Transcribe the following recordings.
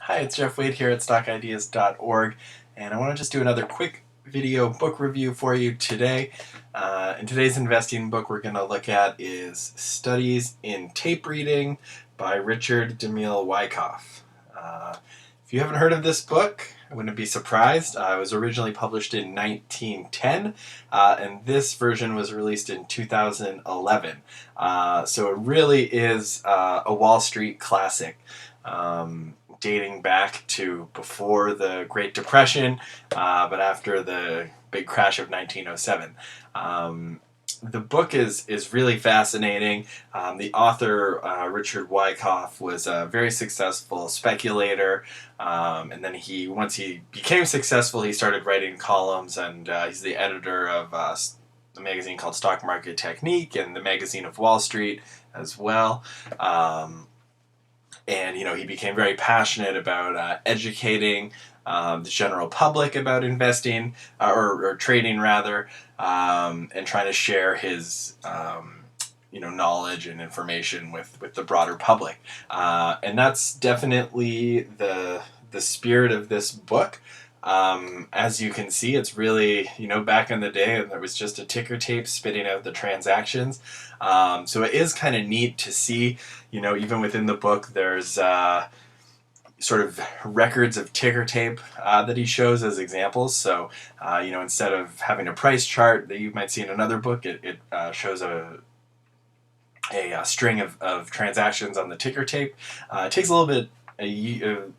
Hi, it's Jeff Wade here at stockideas.org, and I want to just do another quick video book review for you today. In today's investing book we're going to look at is Studies in Tape Reading by Richard Demille Wyckoff. If you haven't heard of this book, I wouldn't be surprised. It was originally published in 1910, and this version was released in 2011. So it really is a Wall Street classic. Dating back to before the Great Depression, but after the big crash of 1907. The book is really fascinating. The author, Richard Wyckoff, was a very successful speculator, and then once he became successful, he started writing columns, and he's the editor of a magazine called Stock Market Technique and the Magazine of Wall Street as well. And he became very passionate about educating the general public about investing or trading rather, and trying to share his knowledge and information with the broader public. And that's definitely the spirit of this book. As you can see, it's really, back in the day, there was just a ticker tape spitting out the transactions. So it is kind of neat to see, even within the book, there's sort of records of ticker tape that he shows as examples. So, instead of having a price chart that you might see in another book, it shows a string of transactions on the ticker tape. It takes a little bit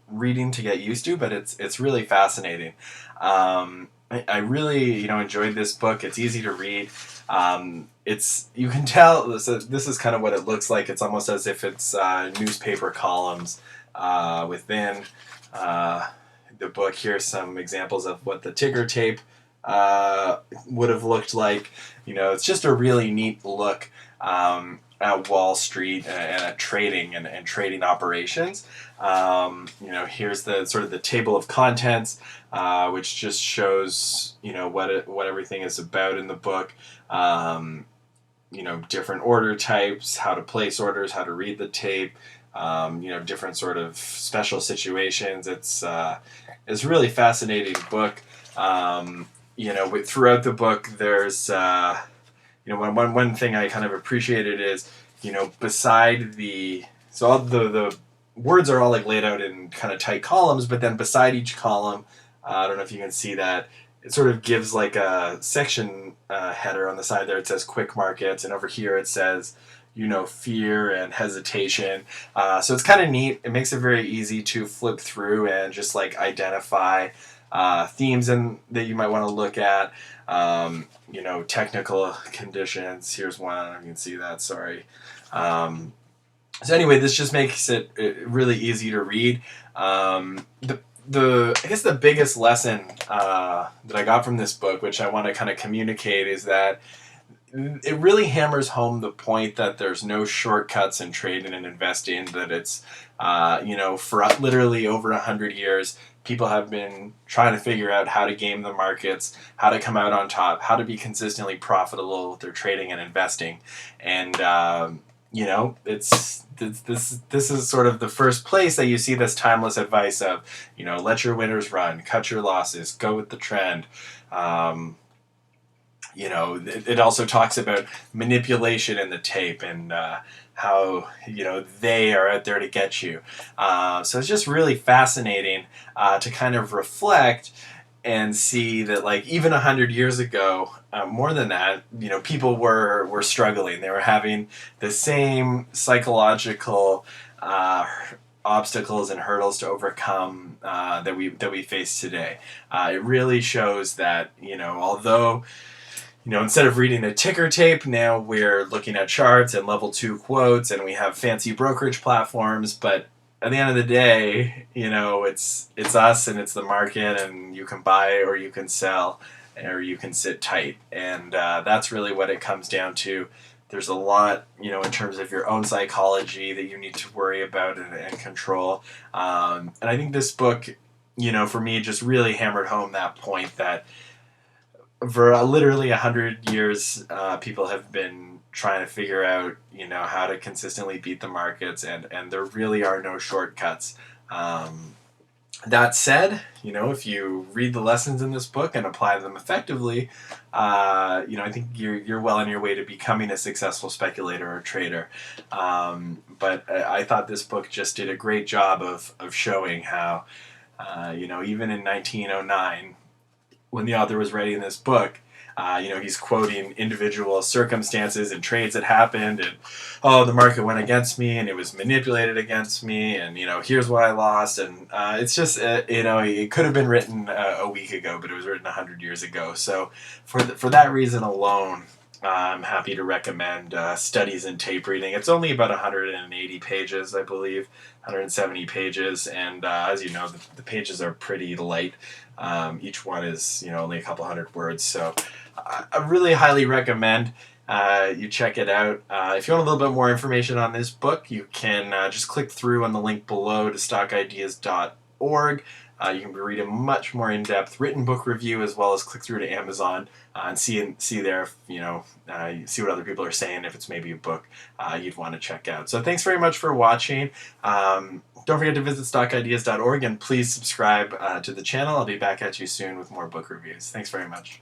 reading to get used to, but it's really fascinating. I really enjoyed this book. It's easy to read. You can tell this is kind of what it looks like. It's almost as if it's newspaper columns within the book. Here's some examples of what the ticker tape would have looked like. It's just a really neat look at Wall Street and at trading and trading operations. Here's the sort of the table of contents, which just shows what everything is about in the book. Different order types, how to place orders, how to read the tape. Different sort of special situations. It's a really fascinating book. Throughout the book, there's one thing I kind of appreciated is, beside all the words are all like laid out in kind of tight columns, but then beside each column, I don't know if you can see that, it sort of gives like a section header on the side there. It says quick markets, and over here it says, fear and hesitation. So it's kind of neat. It makes it very easy to flip through and just like identify themes that you might want to look at. Technical conditions. Here's one. You can see that. Sorry. So anyway, this just makes it really easy to read. I guess the biggest lesson that I got from this book, which I want to kind of communicate, is that it really hammers home the point that there's no shortcuts in trading and investing, that it's, for literally over 100 years, people have been trying to figure out how to game the markets, how to come out on top, how to be consistently profitable with their trading and investing. And, this is sort of the first place that you see this timeless advice of, let your winners run, cut your losses, go with the trend. It also talks about manipulation in the tape and how, they are out there to get you. So it's just really fascinating to kind of reflect and see that, like, even 100 years ago, more than that, people were struggling. They were having the same psychological obstacles and hurdles to overcome that we face today. It really shows that, although instead of reading a ticker tape, now we're looking at charts and level 2 quotes, and we have fancy brokerage platforms. But at the end of the day, it's us and it's the market, and you can buy or you can sell or you can sit tight. And that's really what it comes down to. There's a lot, in terms of your own psychology that you need to worry about and control. And I think this book, for me, just really hammered home that point that for literally 100 years, people have been trying to figure out, how to consistently beat the markets, and there really are no shortcuts. That said, if you read the lessons in this book and apply them effectively, I think you're well on your way to becoming a successful speculator or trader. But I thought this book just did a great job of showing how, even in 1909, when the author was writing this book, he's quoting individual circumstances and trades that happened, and the market went against me, and it was manipulated against me, and here's what I lost, and it's just it could have been written a week ago, but it was written 100 years ago. So for that reason alone, I'm happy to recommend Studies in Tape Reading. It's only about 180 pages, I believe, 170 pages, and as you know, the pages are pretty light. Each one is only a couple hundred words, so I really highly recommend you check it out. If you want a little bit more information on this book, you can just click through on the link below to stockideas.org. You can read a much more in-depth written book review, as well as click through to Amazon and see there if see what other people are saying, if it's maybe a book you'd want to check out. So thanks very much for watching. Don't forget to visit stockideas.org, and please subscribe to the channel. I'll be back at you soon with more book reviews. Thanks very much.